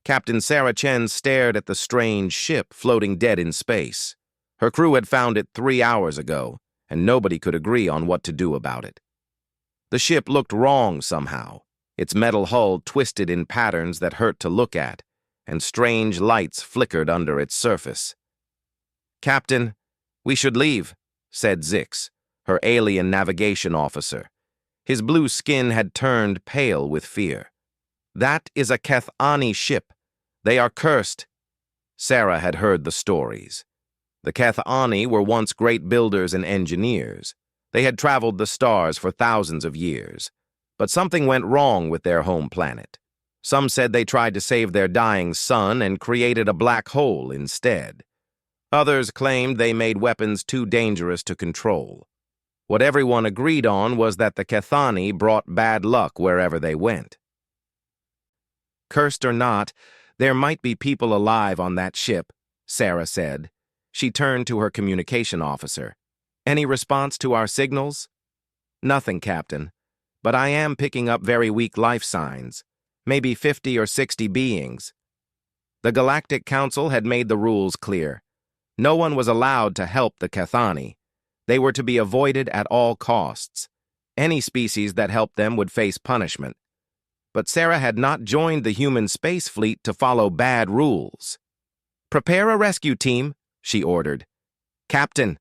Captain Sarah Chen stared at the strange ship floating dead in space. Her crew had found it 3 hours ago, and nobody could agree on what to do about it. The ship looked wrong somehow, its metal hull twisted in patterns that hurt to look at, and strange lights flickered under its surface. "Captain, we should leave," said Zix, her alien navigation officer. His blue skin had turned pale with fear. "That is a Kethani ship. They are cursed." Sarah had heard the stories. The Kethani were once great builders and engineers. They had traveled the stars for thousands of years. But something went wrong with their home planet. Some said they tried to save their dying sun and created a black hole instead. Others claimed they made weapons too dangerous to control. What everyone agreed on was that the Kethani brought bad luck wherever they went. "Cursed or not, there might be people alive on that ship," Sarah said. She turned to her communication officer. "Any response to our signals?" "Nothing, Captain. But I am picking up very weak life signs. Maybe 50 or 60 beings." The Galactic Council had made the rules clear. No one was allowed to help the Kethani. They were to be avoided at all costs. Any species that helped them would face punishment. But Sarah had not joined the human space fleet to follow bad rules. "Prepare a rescue team," she ordered. "Captain."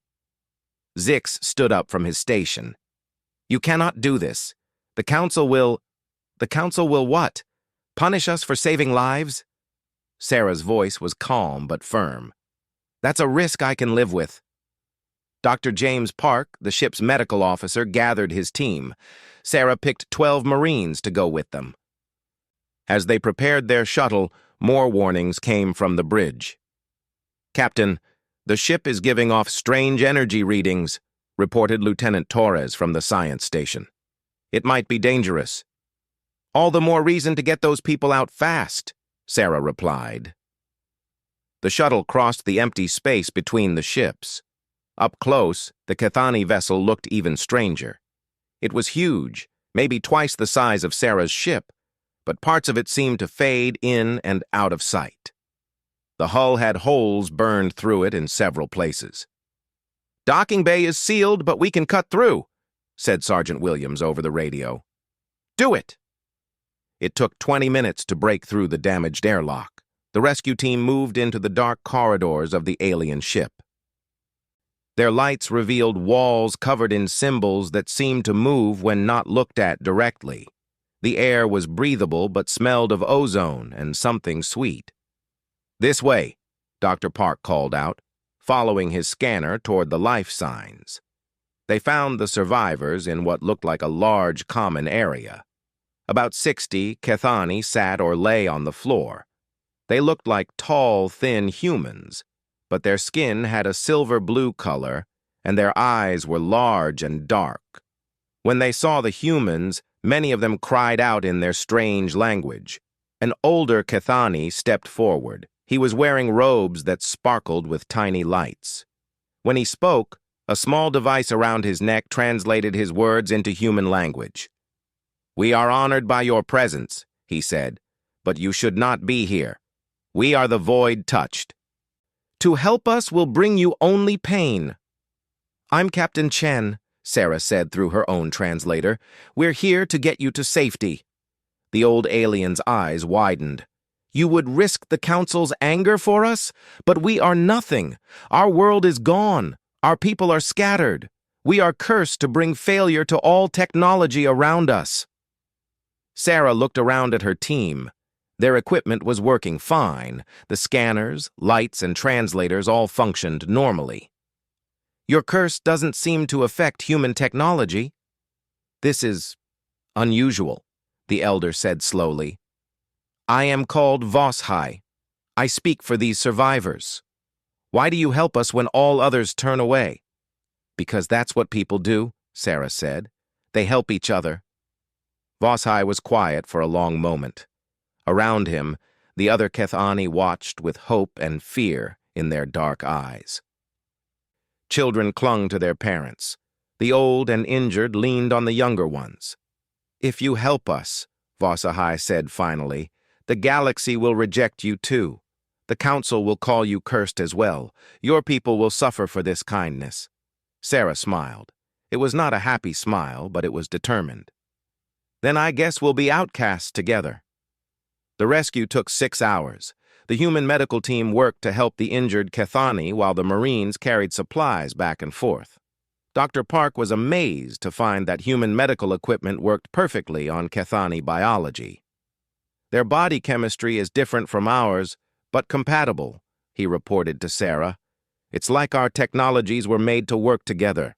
Zix stood up from his station. "You cannot do this. The Council will... The Council will what? Punish us for saving lives?" Sarah's voice was calm but firm. "That's a risk I can live with." Dr. James Park, the ship's medical officer, gathered his team. Sarah picked 12 Marines to go with them. As they prepared their shuttle, more warnings came from the bridge. "Captain, the ship is giving off strange energy readings," reported Lieutenant Torres from the science station. "It might be dangerous." "All the more reason to get those people out fast," Sarah replied. The shuttle crossed the empty space between the ships. Up close, the Kethani vessel looked even stranger. It was huge, maybe twice the size of Sarah's ship, but parts of it seemed to fade in and out of sight. The hull had holes burned through it in several places. "Docking bay is sealed, but we can cut through," said Sergeant Williams over the radio. "Do it!" It took 20 minutes to break through the damaged airlock. The rescue team moved into the dark corridors of the alien ship. Their lights revealed walls covered in symbols that seemed to move when not looked at directly. The air was breathable but smelled of ozone and something sweet. "This way," Dr. Park called out, following his scanner toward the life signs. They found the survivors in what looked like a large common area. About 60 Kethani sat or lay on the floor. They looked like tall, thin humans, but their skin had a silver-blue color, and their eyes were large and dark. When they saw the humans, many of them cried out in their strange language. An older Kethani stepped forward. He was wearing robes that sparkled with tiny lights. When he spoke, a small device around his neck translated his words into human language. "We are honored by your presence," he said, "but you should not be here. We are the void touched. To help us will bring you only pain." "I'm Captain Chen," Sarah said through her own translator. "We're here to get you to safety." The old alien's eyes widened. "You would risk the Council's anger for us? But we are nothing. Our world is gone. Our people are scattered. We are cursed to bring failure to all technology around us." Sarah looked around at her team. Their equipment was working fine. The scanners, lights, and translators all functioned normally. "Your curse doesn't seem to affect human technology." "This is unusual," the elder said slowly. "I am called Voshai. I speak for these survivors. Why do you help us when all others turn away?" "Because that's what people do," Sarah said. "They help each other." Voshai was quiet for a long moment. Around him, the other Kethani watched with hope and fear in their dark eyes. Children clung to their parents. The old and injured leaned on the younger ones. "If you help us," Voshai said finally, The galaxy will reject you too. The council will call you cursed as well. Your people will suffer for this kindness." Sarah smiled. It was not a happy smile, but it was determined. "Then I guess we'll be outcasts together." The rescue took 6 hours. The human medical team worked to help the injured Kethani while the Marines carried supplies back and forth. Dr. Park was amazed to find that human medical equipment worked perfectly on Kethani biology. "Their body chemistry is different from ours, but compatible," he reported to Sarah. "It's like our technologies were made to work together."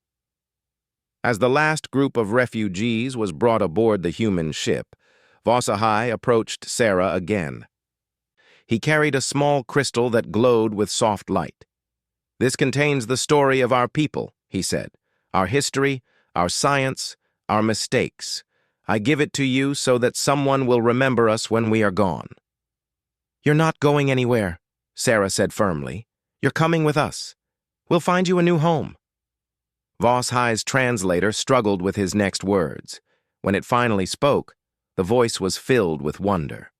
As the last group of refugees was brought aboard the human ship, Vossahai approached Sarah again. He carried a small crystal that glowed with soft light. "This contains the story of our people," he said. "Our history, our science, our mistakes. I give it to you so that someone will remember us when we are gone." "You're not going anywhere," Sarah said firmly. "You're coming with us. We'll find you a new home." Vossahai's translator struggled with his next words. When it finally spoke, the voice was filled with wonder.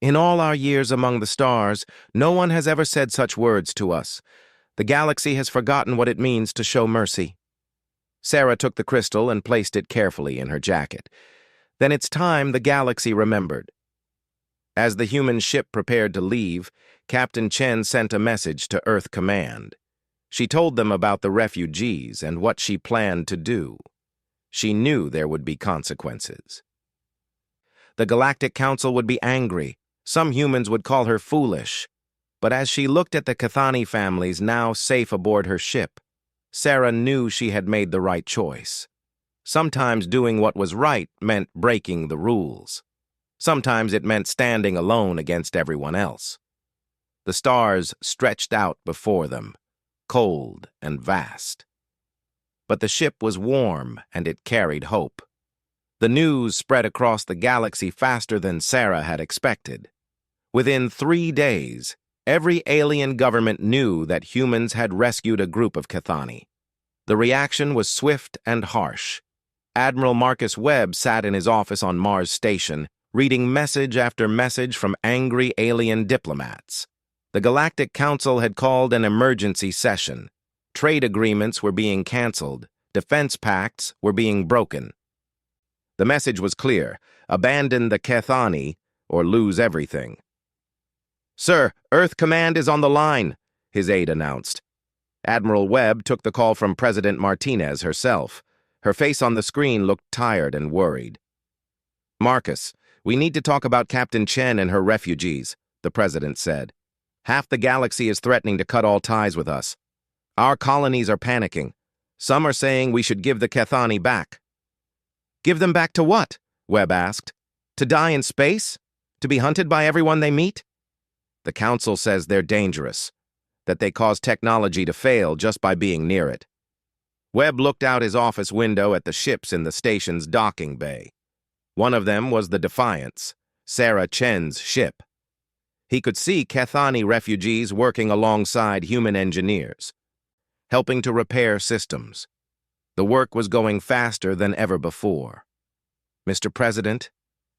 "In all our years among the stars, no one has ever said such words to us. The galaxy has forgotten what it means to show mercy." Sarah took the crystal and placed it carefully in her jacket. Then it's time the galaxy remembered. As the human ship prepared to leave, Captain Chen sent a message to Earth Command. She told them about the refugees and what she planned to do. She knew there would be consequences. The Galactic Council would be angry. Some humans would call her foolish. But as she looked at the Kethani families now safe aboard her ship, Sarah knew she had made the right choice. Sometimes doing what was right meant breaking the rules. Sometimes it meant standing alone against everyone else. The stars stretched out before them, cold and vast. But the ship was warm and it carried hope. The news spread across the galaxy faster than Sarah had expected. Within 3 days, every alien government knew that humans had rescued a group of Kethani. The reaction was swift and harsh. Admiral Marcus Webb sat in his office on Mars Station, reading message after message from angry alien diplomats. The Galactic Council had called an emergency session. Trade agreements were being canceled. Defense pacts were being broken. The message was clear: abandon the Kethani or lose everything. "Sir, Earth Command is on the line," his aide announced. Admiral Webb took the call from President Martinez herself. Her face on the screen looked tired and worried. "Marcus, we need to talk about Captain Chen and her refugees," the president said. "Half the galaxy is threatening to cut all ties with us. Our colonies are panicking. Some are saying we should give the Kethani back." "Give them back to what?" Webb asked. "To die in space? To be hunted by everyone they meet?" "The council says they're dangerous, that they cause technology to fail just by being near it." Webb looked out his office window at the ships in the station's docking bay. One of them was the Defiance, Sarah Chen's ship. He could see Kethani refugees working alongside human engineers, helping to repair systems. The work was going faster than ever before. "Mr. President,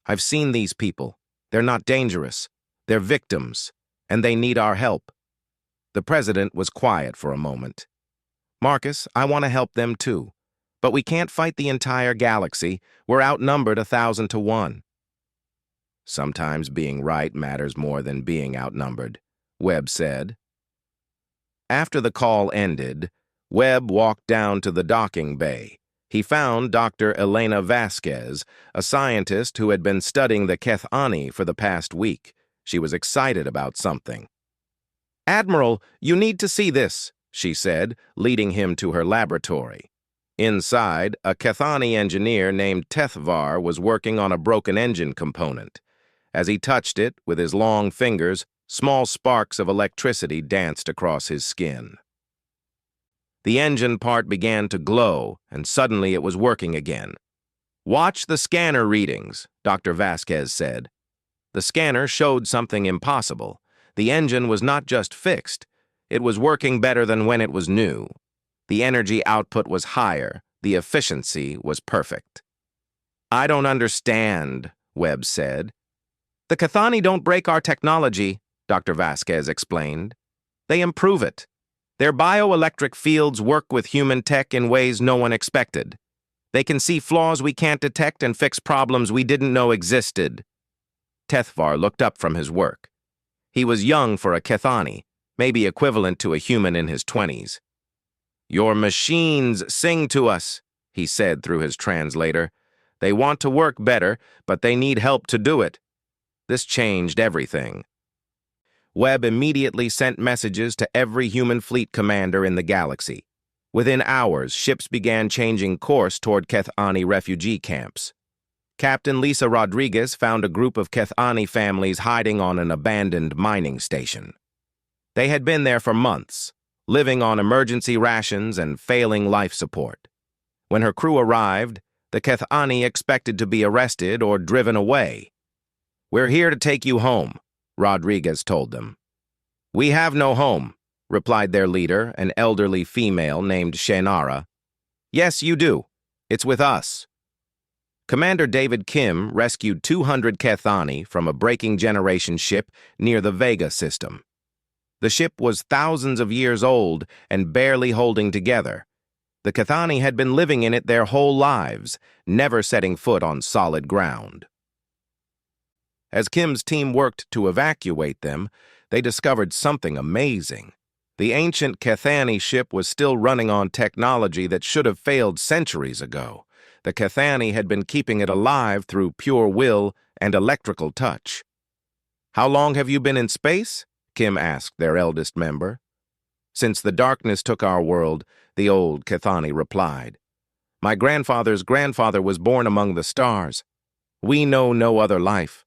I've seen these people. They're not dangerous. They're victims, and they need our help." The president was quiet for a moment. "Marcus, I want to help them too. But we can't fight the entire galaxy. We're outnumbered 1,000 to 1. "Sometimes being right matters more than being outnumbered," Webb said. After the call ended, Webb walked down to the docking bay. He found Dr. Elena Vasquez, a scientist who had been studying the Kethani for the past week. She was excited about something. "Admiral, you need to see this," she said, leading him to her laboratory. Inside, a Kethani engineer named Tethvar was working on a broken engine component. As he touched it with his long fingers, small sparks of electricity danced across his skin. The engine part began to glow, and suddenly it was working again. "Watch the scanner readings," Dr. Vasquez said. The scanner showed something impossible. The engine was not just fixed, it was working better than when it was new. The energy output was higher, the efficiency was perfect. "I don't understand," Webb said. The Cathani don't break our technology, Dr. Vasquez explained. They improve it. Their bioelectric fields work with human tech in ways no one expected. They can see flaws we can't detect and fix problems we didn't know existed. Tethvar looked up from his work. He was young for a Cathani, maybe equivalent to a human in his 20s. "Your machines sing to us," he said through his translator. "They want to work better, but they need help to do it." This changed everything. Webb immediately sent messages to every human fleet commander in the galaxy. Within hours, ships began changing course toward Cathani refugee camps. Captain Lisa Rodriguez found a group of Cathani families hiding on an abandoned mining station. They had been there for months, living on emergency rations and failing life support. When her crew arrived, the Cathani expected to be arrested or driven away. "We're here to take you home," Rodriguez told them. "We have no home," replied their leader, an elderly female named Shannara. "Yes, you do. It's with us." Commander David Kim rescued 200 Cathani from a breaking generation ship near the Vega system. The ship was thousands of years old and barely holding together. The Cathani had been living in it their whole lives, never setting foot on solid ground. As Kim's team worked to evacuate them, they discovered something amazing. The ancient Cathani ship was still running on technology that should have failed centuries ago. The Cathani had been keeping it alive through pure will and electrical touch. "How long have you been in space?" Kim asked their eldest member. "Since the darkness took our world," the old Cathani replied. "My grandfather's grandfather was born among the stars. We know no other life."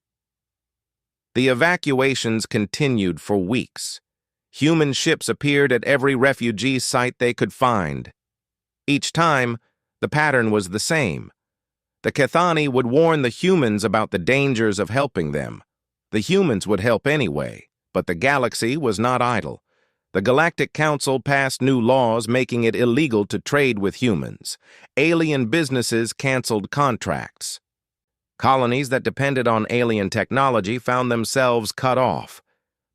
The evacuations continued for weeks. Human ships appeared at every refugee site they could find. Each time, the pattern was the same. The Cathani would warn the humans about the dangers of helping them. The humans would help anyway, but the galaxy was not idle. The Galactic Council passed new laws making it illegal to trade with humans. Alien businesses canceled contracts. Colonies that depended on alien technology found themselves cut off.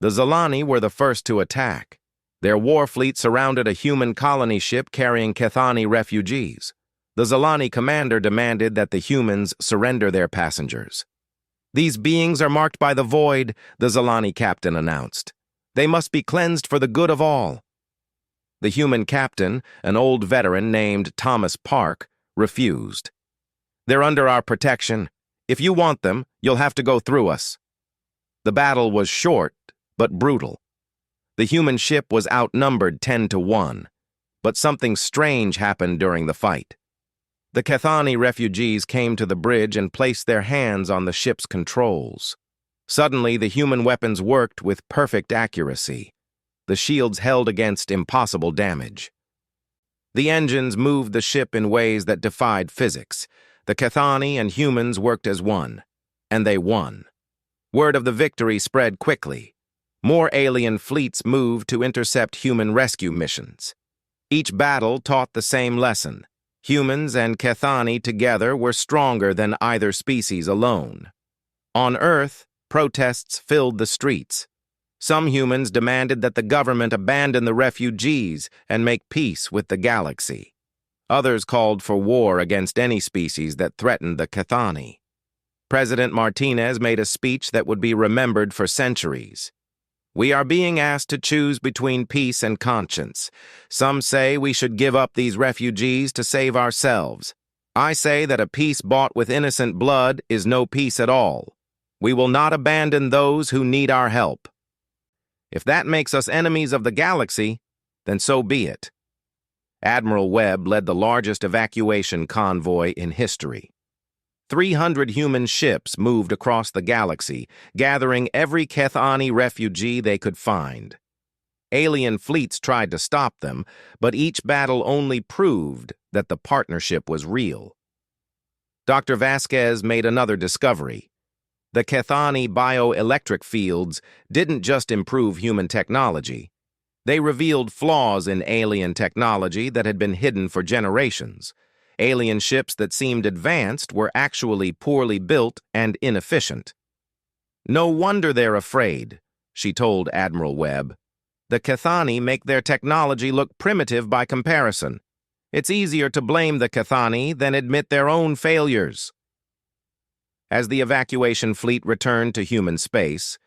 The Zalani were the first to attack. Their war fleet surrounded a human colony ship carrying Cathani refugees. The Zalani commander demanded that the humans surrender their passengers. "These beings are marked by the void," the Zalani captain announced. "They must be cleansed for the good of all." The human captain, an old veteran named Thomas Park, refused. "They're under our protection. If you want them, you'll have to go through us." The battle was short, but brutal. The human ship was outnumbered 10-1, but something strange happened during the fight. The Cathani refugees came to the bridge and placed their hands on the ship's controls. Suddenly, the human weapons worked with perfect accuracy. The shields held against impossible damage. The engines moved the ship in ways that defied physics. The Cathani and humans worked as one, and they won. Word of the victory spread quickly. More alien fleets moved to intercept human rescue missions. Each battle taught the same lesson. Humans and Cathani together were stronger than either species alone. On Earth, protests filled the streets. Some humans demanded that the government abandon the refugees and make peace with the galaxy. Others called for war against any species that threatened the Cathani. President Martinez made a speech that would be remembered for centuries. "We are being asked to choose between peace and conscience. Some say we should give up these refugees to save ourselves. I say that a peace bought with innocent blood is no peace at all. We will not abandon those who need our help. If that makes us enemies of the galaxy, then so be it." Admiral Webb led the largest evacuation convoy in history. 300 human ships moved across the galaxy, gathering every Cathani refugee they could find. Alien fleets tried to stop them, but each battle only proved that the partnership was real. Dr. Vasquez made another discovery. The Cathani bioelectric fields didn't just improve human technology. They revealed flaws in alien technology that had been hidden for generations. Alien ships that seemed advanced were actually poorly built and inefficient. No wonder they're afraid, she told Admiral Webb. The Cathani make their technology look primitive by comparison. It's easier to blame the Cathani than admit their own failures. As the evacuation fleet returned to human space,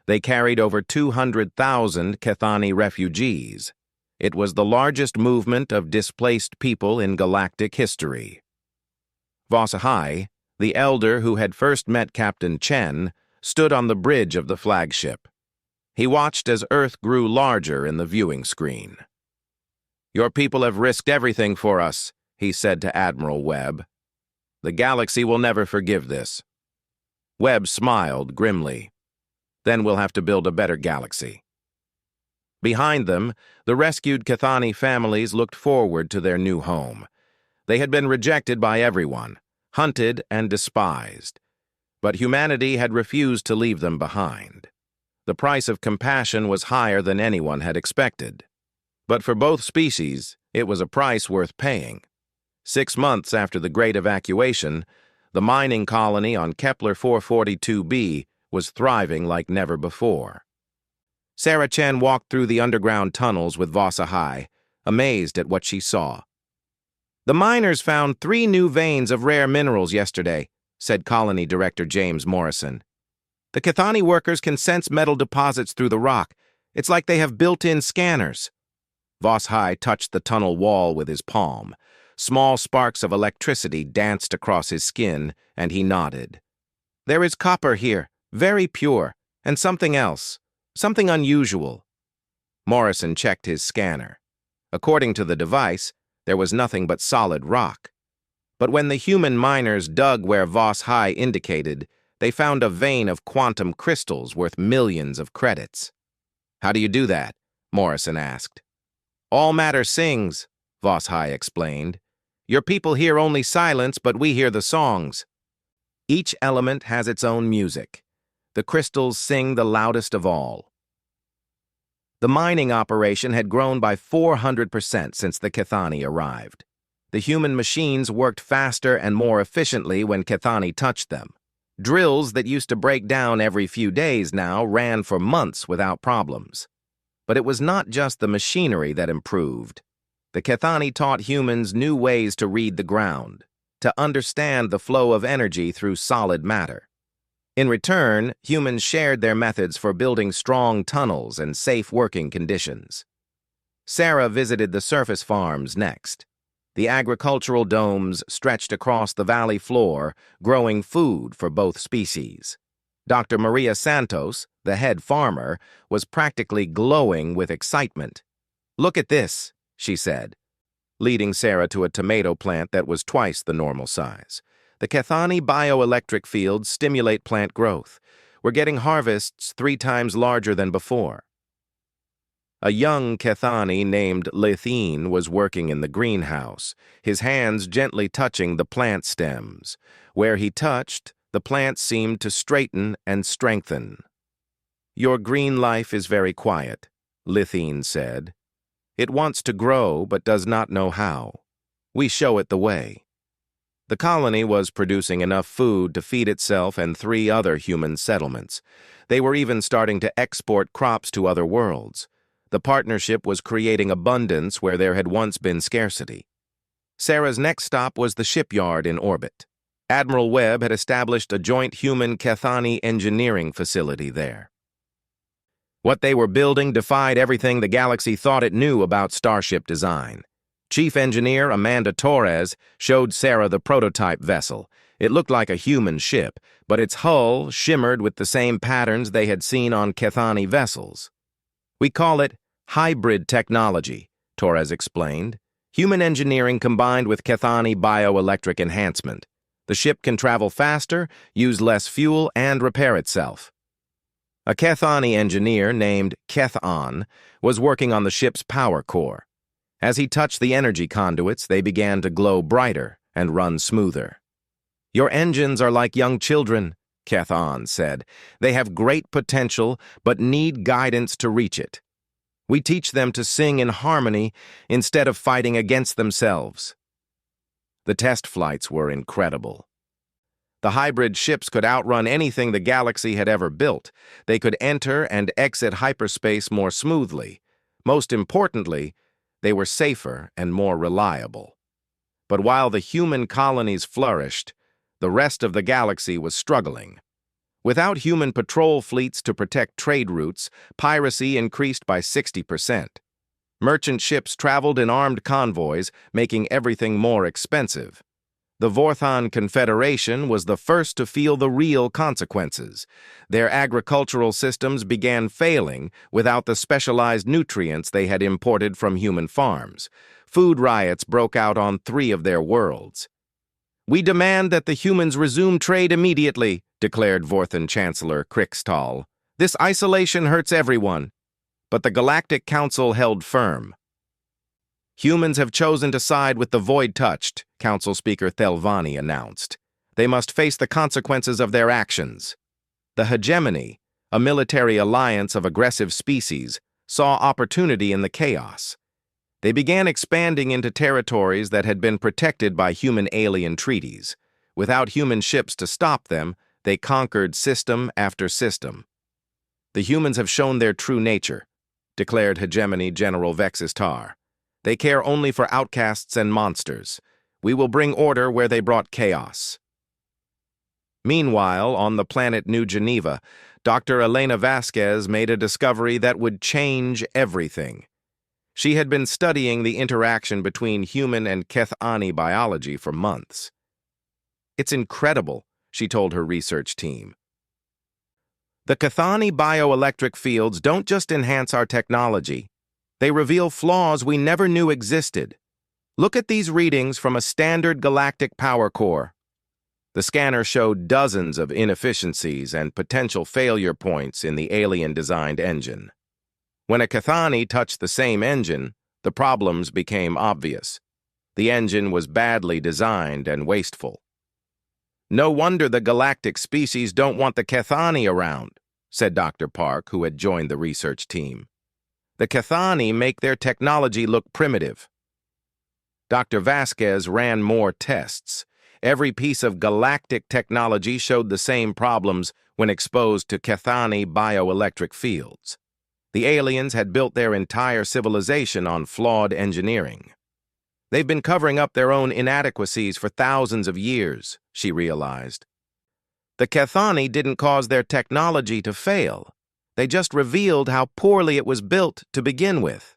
they carried over 200,000 Cathani refugees. It was the largest movement of displaced people in galactic history. Vasahai, the elder who had first met Captain Chen, stood on the bridge of the flagship. He watched as Earth grew larger in the viewing screen. "Your people have risked everything for us," he said to Admiral Webb. "The galaxy will never forgive this." Webb smiled grimly. "Then we'll have to build a better galaxy." Behind them, the rescued Cathani families looked forward to their new home. They had been rejected by everyone, hunted and despised. But humanity had refused to leave them behind. The price of compassion was higher than anyone had expected. But for both species, it was a price worth paying. 6 months after the Great Evacuation, the mining colony on Kepler 442b was thriving like never before. Sarah Chen walked through the underground tunnels with Vasahai, amazed at what she saw. "The miners found 3 new veins of rare minerals yesterday," said Colony Director James Morrison. "The Cathani workers can sense metal deposits through the rock. It's like they have built-in scanners." Vasahai touched the tunnel wall with his palm. Small sparks of electricity danced across his skin, and he nodded. "There is copper here, very pure, and something else, something unusual." Morrison checked his scanner. According to the device, there was nothing but solid rock. But when the human miners dug where Vasahai indicated, they found a vein of quantum crystals worth millions of credits. "How do you do that?" Morrison asked. "All matter sings," Vasahai explained. "Your people hear only silence, but we hear the songs. Each element has its own music. The crystals sing the loudest of all." The mining operation had grown by 400% since the Cathani arrived. The human machines worked faster and more efficiently when Cathani touched them. Drills that used to break down every few days now ran for months without problems. But it was not just the machinery that improved. The Cathani taught humans new ways to read the ground, to understand the flow of energy through solid matter. In return, humans shared their methods for building strong tunnels and safe working conditions. Sarah visited the surface farms next. The agricultural domes stretched across the valley floor, growing food for both species. Dr. Maria Santos, the head farmer, was practically glowing with excitement. "Look at this," she said, leading Sarah to a tomato plant that was twice the normal size. "The Cathani bioelectric fields stimulate plant growth. We're getting harvests 3 times larger than before." A young Cathani named Lithine was working in the greenhouse, his hands gently touching the plant stems. Where he touched, the plants seemed to straighten and strengthen. "Your green life is very quiet," Lithine said. "It wants to grow but does not know how. We show it the way." The colony was producing enough food to feed itself and 3 other human settlements. They were even starting to export crops to other worlds. The partnership was creating abundance where there had once been scarcity. Sarah's next stop was the shipyard in orbit. Admiral Webb had established a joint human-Cathani engineering facility there. What they were building defied everything the galaxy thought it knew about starship design. Chief Engineer Amanda Torres showed Sarah the prototype vessel. It looked like a human ship, but its hull shimmered with the same patterns they had seen on Cathani vessels. "We call it hybrid technology," Torres explained. "Human engineering combined with Cathani bioelectric enhancement. The ship can travel faster, use less fuel, and repair itself." A Cathani engineer named Kethan was working on the ship's power core. As he touched the energy conduits, they began to glow brighter and run smoother. "Your engines are like young children," Kethan said. "They have great potential, but need guidance to reach it. We teach them to sing in harmony instead of fighting against themselves." The test flights were incredible. The hybrid ships could outrun anything the galaxy had ever built. They could enter and exit hyperspace more smoothly. Most importantly, they were safer and more reliable. But while the human colonies flourished, the rest of the galaxy was struggling. Without human patrol fleets to protect trade routes, piracy increased by 60%. Merchant ships traveled in armed convoys, making everything more expensive. The Vorthon Confederation was the first to feel the real consequences. Their agricultural systems began failing without the specialized nutrients they had imported from human farms. Food riots broke out on 3 of their worlds. "We demand that the humans resume trade immediately," declared Vorthon Chancellor Krixtal. "This isolation hurts everyone." But the Galactic Council held firm. "Humans have chosen to side with the void-touched," Council Speaker Thelvani announced. "They must face the consequences of their actions." The hegemony, a military alliance of aggressive species, saw opportunity in the chaos. They began expanding into territories that had been protected by human-alien treaties. Without human ships to stop them, they conquered system after system. "The humans have shown their true nature," declared Hegemony General Vexis Tar. "They care only for outcasts and monsters. We will bring order where they brought chaos." Meanwhile, on the planet New Geneva, Dr. Elena Vasquez made a discovery that would change everything. She had been studying the interaction between human and Kethani biology for months. "It's incredible," she told her research team. "The Kethani bioelectric fields don't just enhance our technology. They reveal flaws we never knew existed. Look at these readings from a standard galactic power core." The scanner showed dozens of inefficiencies and potential failure points in the alien-designed engine. When a Kethani touched the same engine, the problems became obvious. The engine was badly designed and wasteful. "No wonder the galactic species don't want the Kethani around," said Dr. Park, who had joined the research team. "The Kethani make their technology look primitive." Dr. Vasquez ran more tests. Every piece of galactic technology showed the same problems when exposed to Kethani bioelectric fields. The aliens had built their entire civilization on flawed engineering. "They've been covering up their own inadequacies for thousands of years," she realized. "The Kethani didn't cause their technology to fail. They just revealed how poorly it was built to begin with."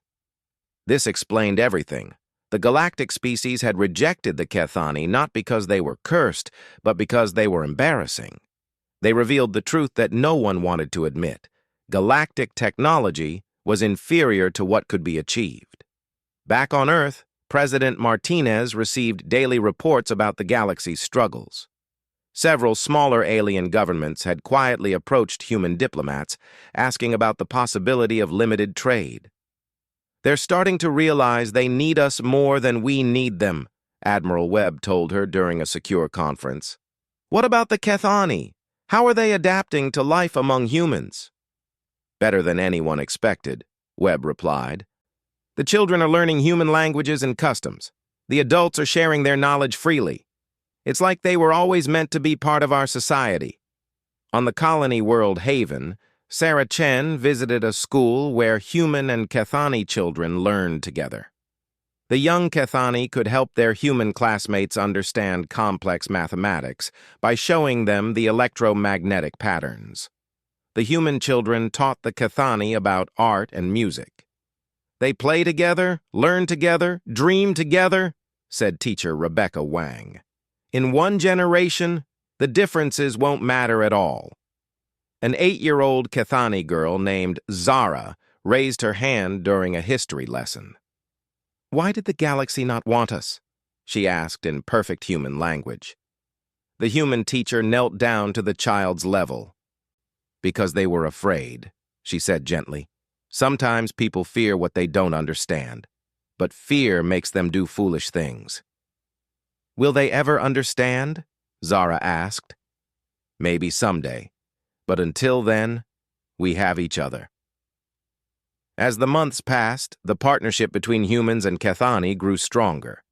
This explained everything. The galactic species had rejected the Kethani not because they were cursed, but because they were embarrassing. They revealed the truth that no one wanted to admit. Galactic technology was inferior to what could be achieved. Back on Earth, President Martinez received daily reports about the galaxy's struggles. Several smaller alien governments had quietly approached human diplomats, asking about the possibility of limited trade. "They're starting to realize they need us more than we need them," Admiral Webb told her during a secure conference. "What about the Kethani? How are they adapting to life among humans?" "Better than anyone expected," Webb replied. "The children are learning human languages and customs. The adults are sharing their knowledge freely. It's like they were always meant to be part of our society." On the colony world Haven, Sarah Chen visited a school where human and Kethani children learned together. The young Kethani could help their human classmates understand complex mathematics by showing them the electromagnetic patterns. The human children taught the Kethani about art and music. "They play together, learn together, dream together," said teacher Rebecca Wang. "In one generation, the differences won't matter at all." An 8-year-old Kethani girl named Zara raised her hand during a history lesson. "Why did the galaxy not want us?" she asked in perfect human language. The human teacher knelt down to the child's level. "Because they were afraid," she said gently. "Sometimes people fear what they don't understand, but fear makes them do foolish things." "Will they ever understand?" Zara asked. "Maybe someday, but until then, we have each other." As the months passed, the partnership between humans and Kethani grew stronger.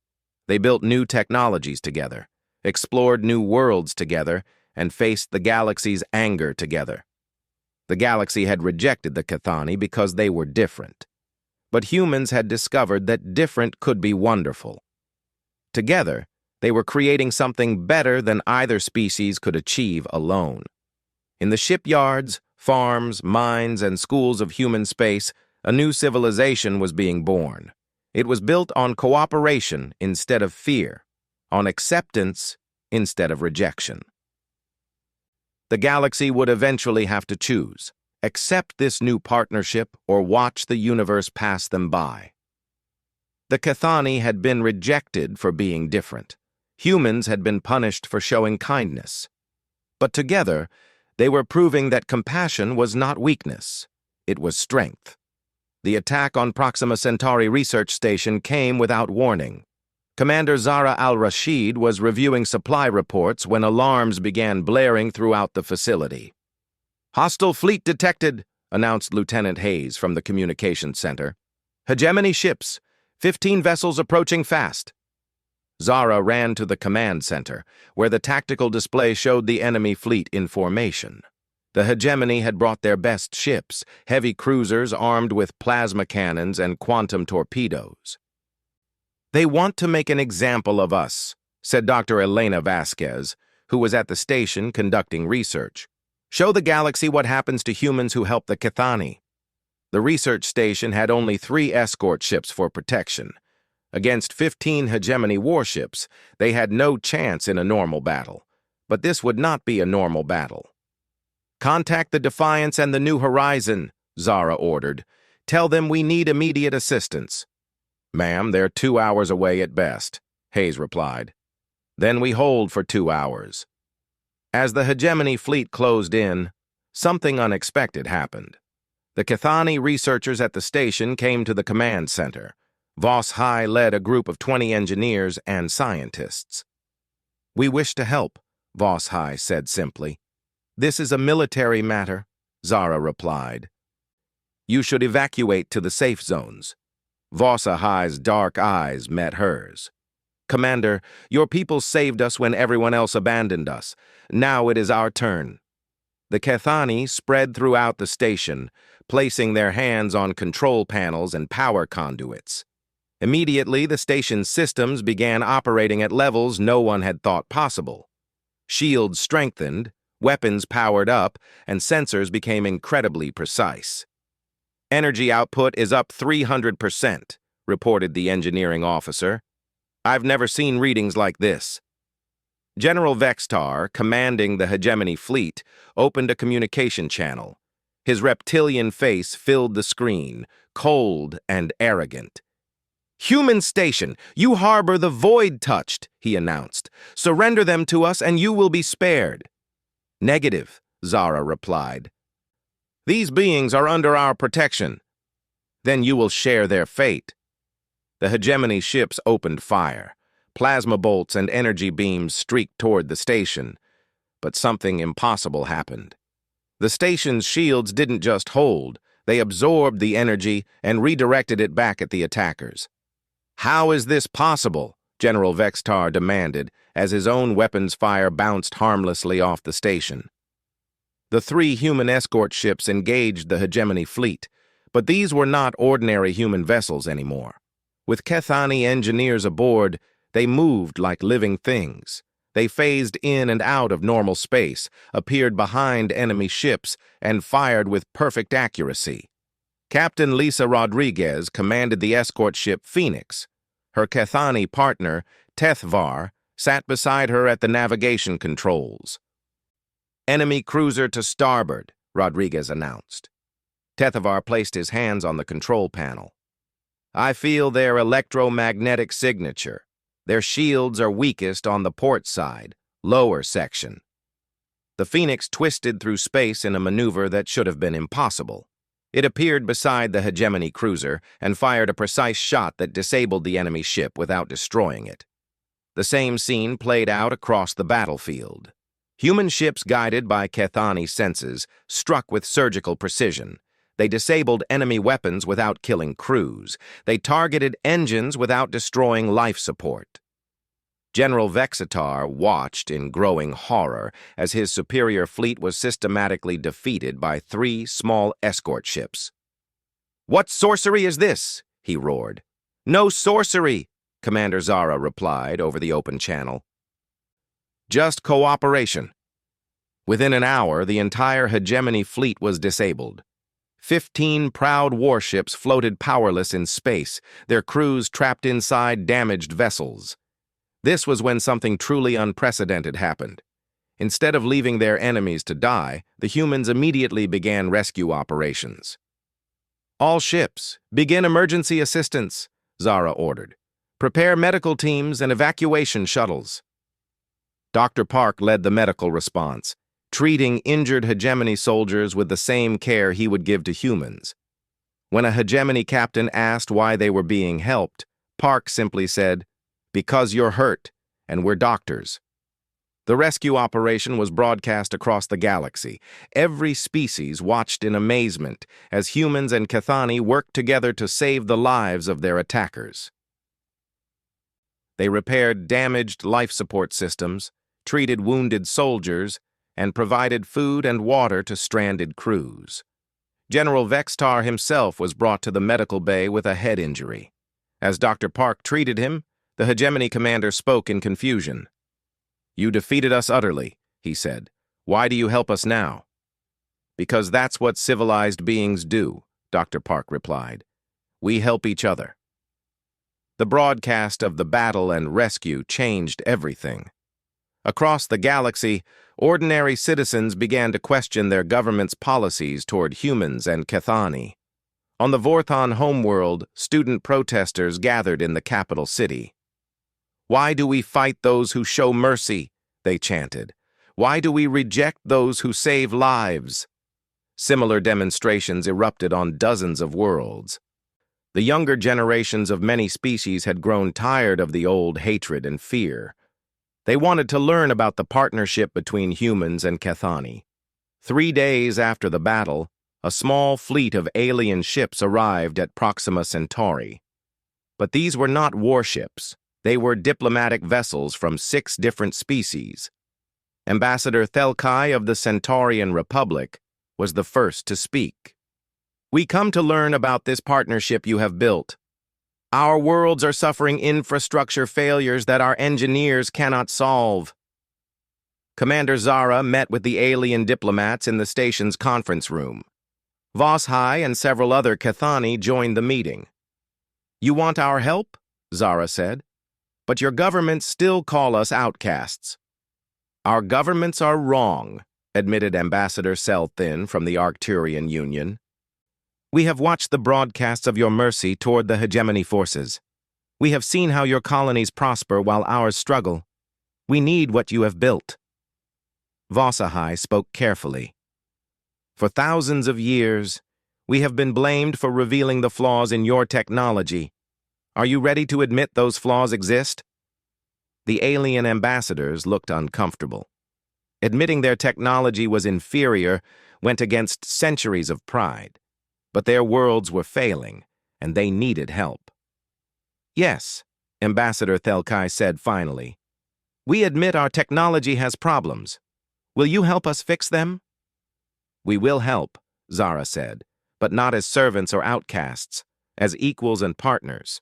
They built new technologies together. explored new worlds together, and faced the galaxy's anger together. The galaxy had rejected the Chthoni because they were different. But humans had discovered that different could be wonderful. Together, they were creating something better than either species could achieve alone. In the shipyards, farms, mines, and schools of human space, a new civilization was being born. It was built on cooperation instead of fear, on acceptance instead of rejection. The galaxy would eventually have to choose: accept this new partnership or watch the universe pass them by. The Chthoni had been rejected for being different. Humans had been punished for showing kindness. But together, they were proving that compassion was not weakness. It was strength. The attack on Proxima Centauri Research Station came without warning. Commander Zahra al-Rashid was reviewing supply reports when alarms began blaring throughout the facility. "Hostile fleet detected," announced Lieutenant Hayes from the communications center. "Hegemony ships. 15 vessels approaching fast." Zahra ran to the command center, where the tactical display showed the enemy fleet in formation. The Hegemony had brought their best ships, heavy cruisers armed with plasma cannons and quantum torpedoes. "They want to make an example of us," said Dr. Elena Vasquez, who was at the station conducting research. "Show the galaxy what happens to humans who help the Chthoni." The research station had only 3 escort ships for protection. Against 15 Hegemony warships, they had no chance in a normal battle. But this would not be a normal battle. "Contact the Defiance and the New Horizon," Zahra ordered. "Tell them we need immediate assistance." "Ma'am, they're 2 hours away at best," Hayes replied. "Then we hold for 2 hours." As the Hegemony fleet closed in, something unexpected happened. The Chthoni researchers at the station came to the command center. Voss High led a group of 20 engineers and scientists. "We wish to help," Voss High said simply. "This is a military matter," Zahra replied. "You should evacuate to the safe zones." Vossa High's dark eyes met hers. "Commander, your people saved us when everyone else abandoned us. Now it is our turn." The Chthoni spread throughout the station, placing their hands on control panels and power conduits. Immediately, the station's systems began operating at levels no one had thought possible. Shields strengthened, weapons powered up, and sensors became incredibly precise. "Energy output is up 300%, reported the engineering officer. "I've never seen readings like this." General Vextar, commanding the Hegemony fleet, opened a communication channel. His reptilian face filled the screen, cold and arrogant. "Human station, you harbor the void touched," he announced. "Surrender them to us and you will be spared." "Negative," Zahra replied. "These beings are under our protection." "Then you will share their fate." The Hegemony ships opened fire. Plasma bolts and energy beams streaked toward the station. But something impossible happened. The station's shields didn't just hold, they absorbed the energy and redirected it back at the attackers. "How is this possible?" General Vextar demanded, as his own weapons fire bounced harmlessly off the station. The 3 human escort ships engaged the Hegemony fleet, but these were not ordinary human vessels anymore. With Chthoni engineers aboard, they moved like living things. They phased in and out of normal space, appeared behind enemy ships, and fired with perfect accuracy. Captain Lisa Rodriguez commanded the escort ship Phoenix. Her Chthoni partner, Tethvar, sat beside her at the navigation controls. "Enemy cruiser to starboard," Rodriguez announced. Tethvar placed his hands on the control panel. "I feel their electromagnetic signature. Their shields are weakest on the port side, lower section." The Phoenix twisted through space in a maneuver that should have been impossible. It appeared beside the Hegemony cruiser and fired a precise shot that disabled the enemy ship without destroying it. The same scene played out across the battlefield. Human ships guided by Chthoni senses struck with surgical precision. They disabled enemy weapons without killing crews. They targeted engines without destroying life support. General Vexitar watched in growing horror as his superior fleet was systematically defeated by 3 small escort ships. "What sorcery is this?" he roared. "No sorcery," Commander Zara replied over the open channel. "Just cooperation." Within an hour, the entire hegemony fleet was disabled. 15 proud warships floated powerless in space, their crews trapped inside damaged vessels. This was when something truly unprecedented happened. Instead of leaving their enemies to die, the humans immediately began rescue operations. "All ships, begin emergency assistance," Zara ordered. "Prepare medical teams and evacuation shuttles." Dr. Park led the medical response, treating injured hegemony soldiers with the same care he would give to humans. When a hegemony captain asked why they were being helped, Park simply said, "Because you're hurt, and we're doctors." The rescue operation was broadcast across the galaxy. Every species watched in amazement as humans and Cathani worked together to save the lives of their attackers. They repaired damaged life support systems, treated wounded soldiers, and provided food and water to stranded crews. General Vexitar himself was brought to the medical bay with a head injury. As Dr. Park treated him, the hegemony commander spoke in confusion. "You defeated us utterly," he said. "Why do you help us now?" "Because that's what civilized beings do," Dr. Park replied. "We help each other." The broadcast of the battle and rescue changed everything. Across the galaxy, ordinary citizens began to question their government's policies toward humans and Cathani. On the Vorthon homeworld, student protesters gathered in the capital city. "Why do we fight those who show mercy?" they chanted. "Why do we reject those who save lives?" Similar demonstrations erupted on dozens of worlds. The younger generations of many species had grown tired of the old hatred and fear. They wanted to learn about the partnership between humans and Cathani. 3 days after the battle, a small fleet of alien ships arrived at Proxima Centauri. But these were not warships. They were diplomatic vessels from 6 different species. Ambassador Thelkai of the Centaurian Republic was the first to speak. "We come to learn about this partnership you have built. Our worlds are suffering infrastructure failures that our engineers cannot solve." Commander Zara met with the alien diplomats in the station's conference room. Voshai and several other Cathani joined the meeting. "You want our help?" Zara said. "But your governments still call us outcasts." "Our governments are wrong," admitted Ambassador Selthin from the Arcturian Union. "We have watched the broadcasts of your mercy toward the hegemony forces. We have seen how your colonies prosper while ours struggle. We need what you have built." Voshai spoke carefully. "For thousands of years, we have been blamed for revealing the flaws in your technology. Are you ready to admit those flaws exist?" The alien ambassadors looked uncomfortable. Admitting their technology was inferior went against centuries of pride. But their worlds were failing, and they needed help. "Yes," Ambassador Thelkai said finally. "We admit our technology has problems. Will you help us fix them?" "We will help," Zara said, "but not as servants or outcasts, as equals and partners."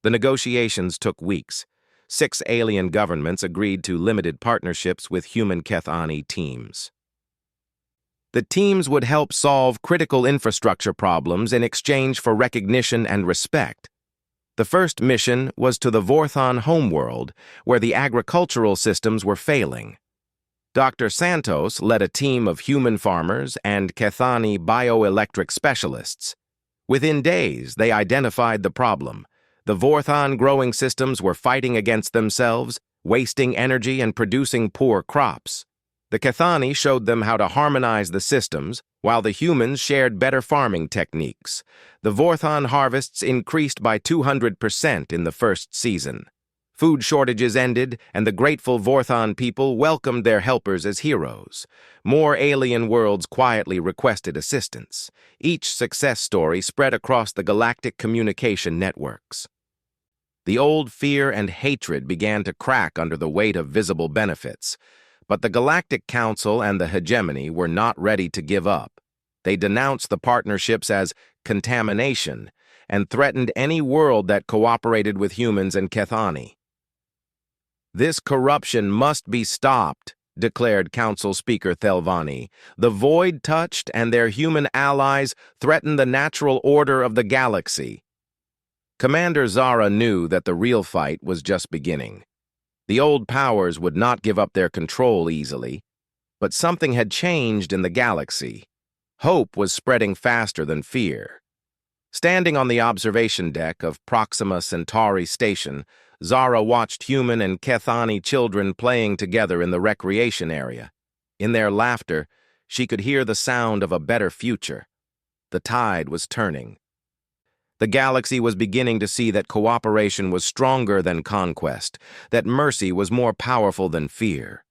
The negotiations took weeks. 6 alien governments agreed to limited partnerships with human Cathani teams. The teams would help solve critical infrastructure problems in exchange for recognition and respect. The first mission was to the Vorthon homeworld, where the agricultural systems were failing. Dr. Santos led a team of human farmers and Cathani bioelectric specialists. Within days, they identified the problem. The Vorthon growing systems were fighting against themselves, wasting energy and producing poor crops. The Cathani showed them how to harmonize the systems, while the humans shared better farming techniques. The Vorthon harvests increased by 200% in the first season. Food shortages ended, and the grateful Vorthon people welcomed their helpers as heroes. More alien worlds quietly requested assistance. Each success story spread across the galactic communication networks. The old fear and hatred began to crack under the weight of visible benefits. But the Galactic Council and the hegemony were not ready to give up. They denounced the partnerships as contamination and threatened any world that cooperated with humans and Kethani. "This corruption must be stopped," declared Council Speaker Thelvani. "The Void Touched and their human allies threaten the natural order of the galaxy." Commander Zara knew that the real fight was just beginning. The old powers would not give up their control easily, but something had changed in the galaxy. Hope was spreading faster than fear. Standing on the observation deck of Proxima Centauri Station, Zara watched human and Kethani children playing together in the recreation area. In their laughter, she could hear the sound of a better future. The tide was turning. The galaxy was beginning to see that cooperation was stronger than conquest, that mercy was more powerful than fear.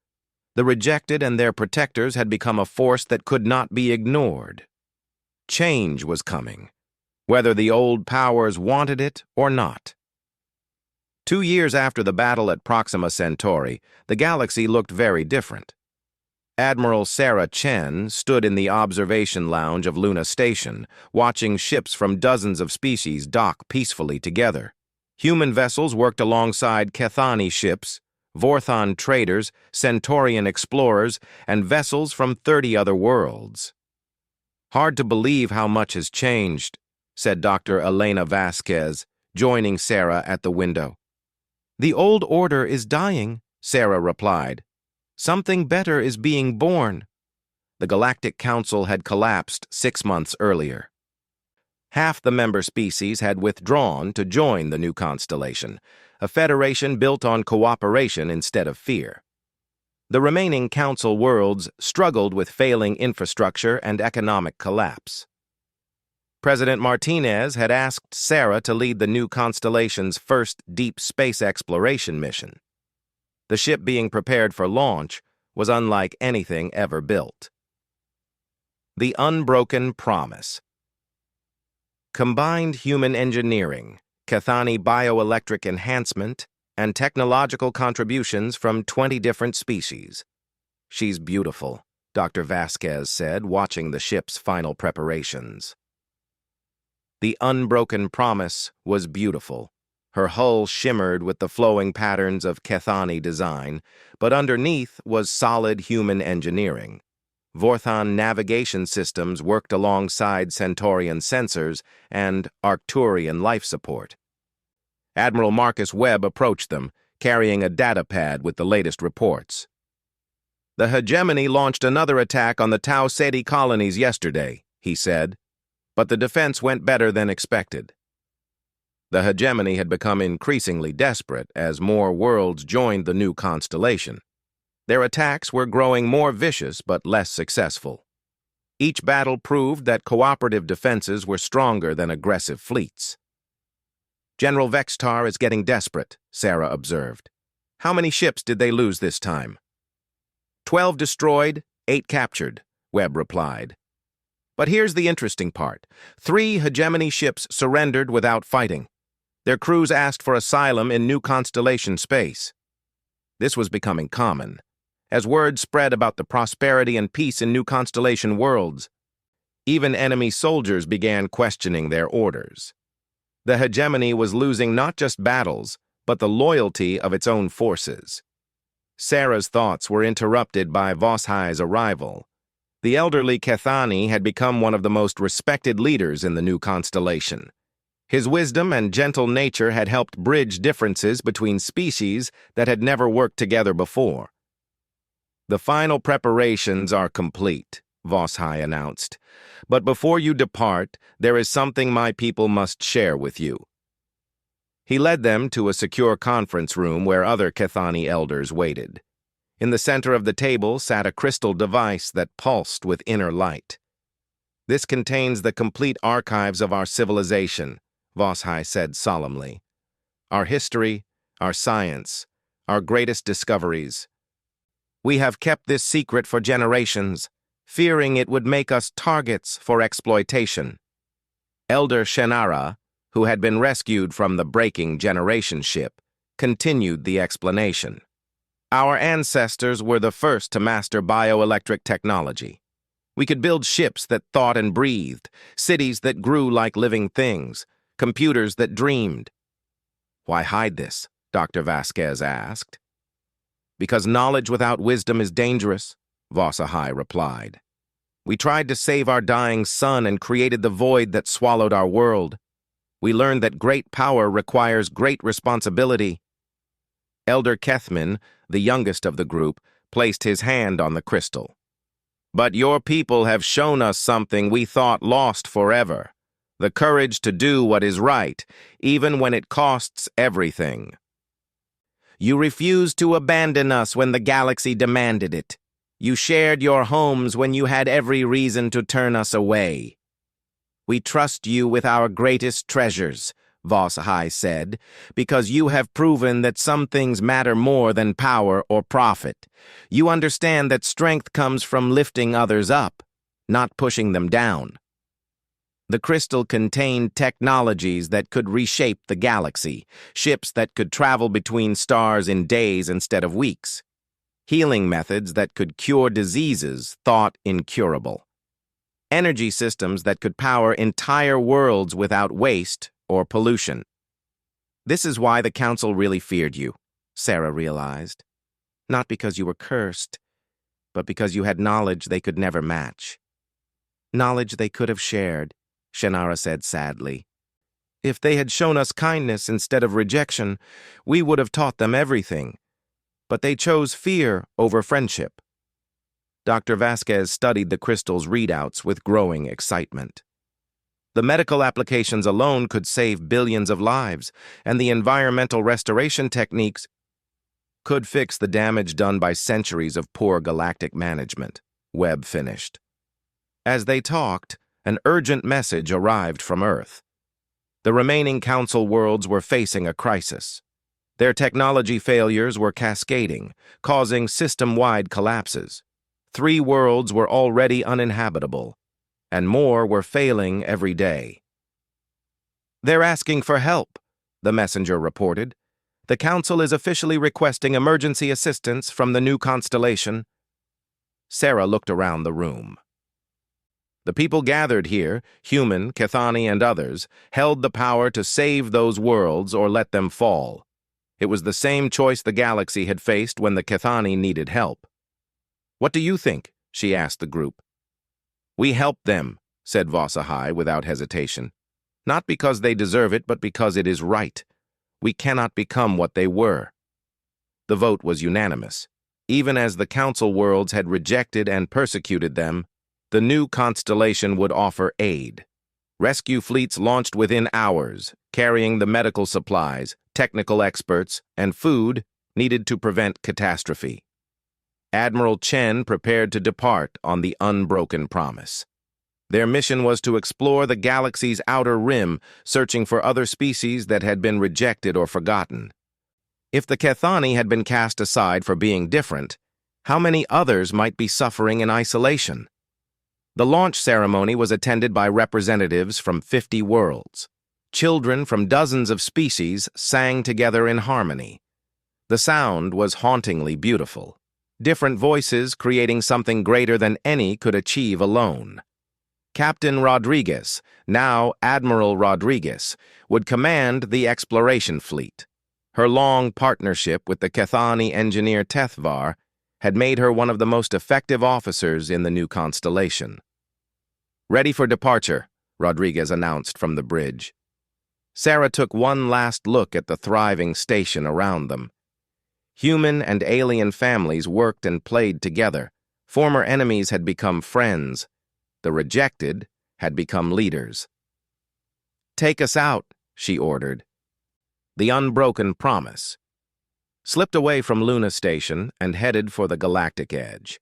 The rejected and their protectors had become a force that could not be ignored. Change was coming, whether the old powers wanted it or not. 2 years after the battle at Proxima Centauri, the galaxy looked very different. Admiral Sarah Chen stood in the observation lounge of Luna Station, watching ships from dozens of species dock peacefully together. Human vessels worked alongside Kethani ships, Vorthon traders, Centaurian explorers, and vessels from 30 other worlds. "Hard to believe how much has changed," said Dr. Elena Vasquez, joining Sarah at the window. "The old order is dying," Sarah replied. "Something better is being born." The Galactic Council had collapsed 6 months earlier. Half the member species had withdrawn to join the new constellation, a federation built on cooperation instead of fear. The remaining Council worlds struggled with failing infrastructure and economic collapse. President Martinez had asked Sarah to lead the new constellation's first deep space exploration mission. The ship being prepared for launch was unlike anything ever built. The Unbroken Promise. Combined human engineering, Kethani bioelectric enhancement, and technological contributions from 20 different species. "She's beautiful," Dr. Vasquez said, watching the ship's final preparations. The Unbroken Promise was beautiful. Her hull shimmered with the flowing patterns of Kethani design, but underneath was solid human engineering. Vorthon navigation systems worked alongside Centaurian sensors and Arcturian life support. Admiral Marcus Webb approached them, carrying a data pad with the latest reports. "The hegemony launched another attack on the Tau Ceti colonies yesterday," he said, "but the defense went better than expected." The hegemony had become increasingly desperate as more worlds joined the new constellation. Their attacks were growing more vicious but less successful. Each battle proved that cooperative defenses were stronger than aggressive fleets. "General Vextar is getting desperate," Sarah observed. "How many ships did they lose this time?" 12 destroyed, 8 captured, Webb replied. "But here's the interesting part. 3 hegemony ships surrendered without fighting. Their crews asked for asylum in new constellation space." This was becoming common. As word spread about the prosperity and peace in new constellation worlds, even enemy soldiers began questioning their orders. The hegemony was losing not just battles, but the loyalty of its own forces. Sarah's thoughts were interrupted by Voshai's arrival. The elderly Kethani had become one of the most respected leaders in the new constellation. His wisdom and gentle nature had helped bridge differences between species that had never worked together before. "The final preparations are complete," Voshai announced. "But before you depart, there is something my people must share with you." He led them to a secure conference room where other Kethani elders waited. In the center of the table sat a crystal device that pulsed with inner light. "This contains the complete archives of our civilization," Voshai said solemnly. "Our history, our science, our greatest discoveries. We have kept this secret for generations, fearing it would make us targets for exploitation." Elder Shenara, who had been rescued from the breaking generation ship, continued the explanation. Our ancestors were the first to master bioelectric technology. We could build ships that thought and breathed, cities that grew like living things, computers that dreamed. Why hide this? Dr. Vasquez asked. Because knowledge without wisdom is dangerous, Vasahai replied. We tried to save our dying sun and created the void that swallowed our world. We learned that great power requires great responsibility. Elder Kethman, the youngest of the group, placed his hand on the crystal. But your people have shown us something we thought lost forever, the courage to do what is right, even when it costs everything. You refused to abandon us when the galaxy demanded it. You shared your homes when you had every reason to turn us away. We trust you with our greatest treasures, Vasahai said, because you have proven that some things matter more than power or profit. You understand that strength comes from lifting others up, not pushing them down. The crystal contained technologies that could reshape the galaxy, ships that could travel between stars in days instead of weeks, healing methods that could cure diseases thought incurable, energy systems that could power entire worlds without waste or pollution. This is why the Council really feared you, Sarah realized. Not because you were cursed, but because you had knowledge they could never match. Knowledge they could have shared, Shannara said sadly. If they had shown us kindness instead of rejection, we would have taught them everything. But they chose fear over friendship. Dr. Vasquez studied the crystal's readouts with growing excitement. The medical applications alone could save billions of lives, and the environmental restoration techniques could fix the damage done by centuries of poor galactic management, Webb finished. As they talked, an urgent message arrived from Earth. The remaining Council worlds were facing a crisis. Their technology failures were cascading, causing system-wide collapses. 3 worlds were already uninhabitable, and more were failing every day. They're asking for help, the messenger reported. The Council is officially requesting emergency assistance from the new constellation. Sarah looked around the room. The people gathered here, human, Kethani, and others, held the power to save those worlds or let them fall. It was the same choice the galaxy had faced when the Kethani needed help. What do you think? She asked the group. We helped them, said Vasahai without hesitation. Not because they deserve it, but because it is right. We cannot become what they were. The vote was unanimous. Even as the Council worlds had rejected and persecuted them, the new constellation would offer aid. Rescue fleets launched within hours, carrying the medical supplies, technical experts, and food needed to prevent catastrophe. Admiral Chen prepared to depart on the unbroken promise. Their mission was to explore the galaxy's outer rim, searching for other species that had been rejected or forgotten. If the Kethani had been cast aside for being different, how many others might be suffering in isolation? The launch ceremony was attended by representatives from 50 worlds. Children from dozens of species sang together in harmony. The sound was hauntingly beautiful. Different voices creating something greater than any could achieve alone. Captain Rodriguez, now Admiral Rodriguez, would command the exploration fleet. Her long partnership with the Kethani engineer Tethvar had made her one of the most effective officers in the new constellation. Ready for departure, Rodriguez announced from the bridge. Sarah took one last look at the thriving station around them. Human and alien families worked and played together. Former enemies had become friends. The rejected had become leaders. Take us out, she ordered. The unbroken promise. Slipped away from Luna Station and headed for the galactic edge.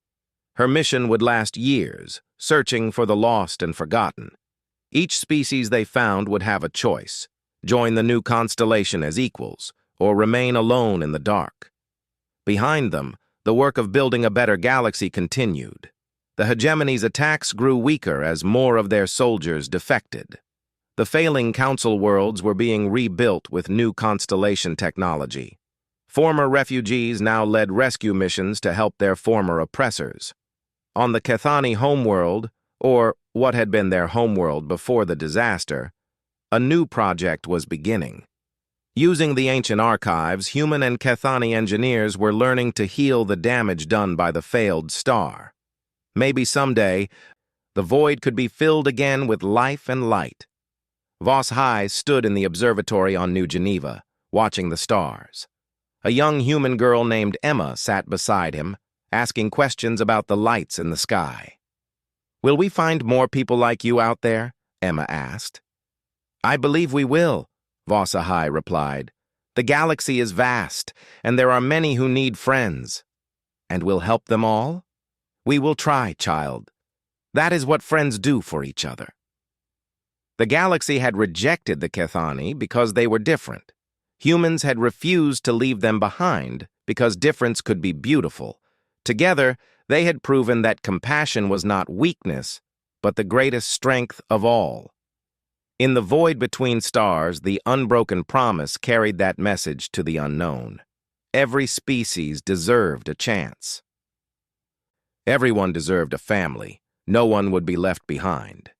Her mission would last years, searching for the lost and forgotten. Each species they found would have a choice: join the new constellation as equals, or remain alone in the dark. Behind them, the work of building a better galaxy continued. The hegemony's attacks grew weaker as more of their soldiers defected. The failing council worlds were being rebuilt with new constellation technology. Former refugees now led rescue missions to help their former oppressors. On the Kethani homeworld, or what had been their homeworld before the disaster, a new project was beginning. Using the ancient archives, human and Kethani engineers were learning to heal the damage done by the failed star. Maybe someday, the void could be filled again with life and light. Voss High stood in the observatory on New Geneva, watching the stars. A young human girl named Emma sat beside him, asking questions about the lights in the sky. "Will we find more people like you out there?" Emma asked. "I believe we will," Voss High replied. "The galaxy is vast, and there are many who need friends. And we'll help them all? We will try, child. That is what friends do for each other." The galaxy had rejected the Kethani because they were different. Humans had refused to leave them behind because difference could be beautiful. Together, they had proven that compassion was not weakness, but the greatest strength of all. In the void between stars, the unbroken promise carried that message to the unknown. Every species deserved a chance. Everyone deserved a family. No one would be left behind.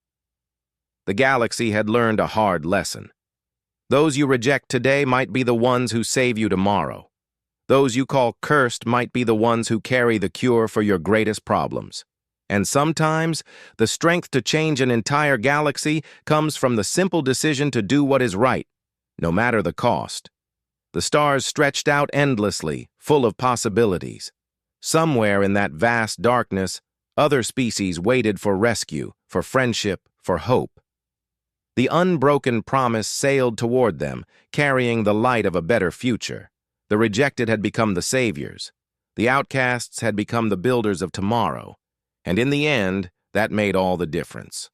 The galaxy had learned a hard lesson. Those you reject today might be the ones who save you tomorrow. Those you call cursed might be the ones who carry the cure for your greatest problems. And sometimes, the strength to change an entire galaxy comes from the simple decision to do what is right, no matter the cost. The stars stretched out endlessly, full of possibilities. Somewhere in that vast darkness, other species waited for rescue, for friendship, for hope. The unbroken promise sailed toward them, carrying the light of a better future. The rejected had become the saviors. The outcasts had become the builders of tomorrow. And in the end, that made all the difference.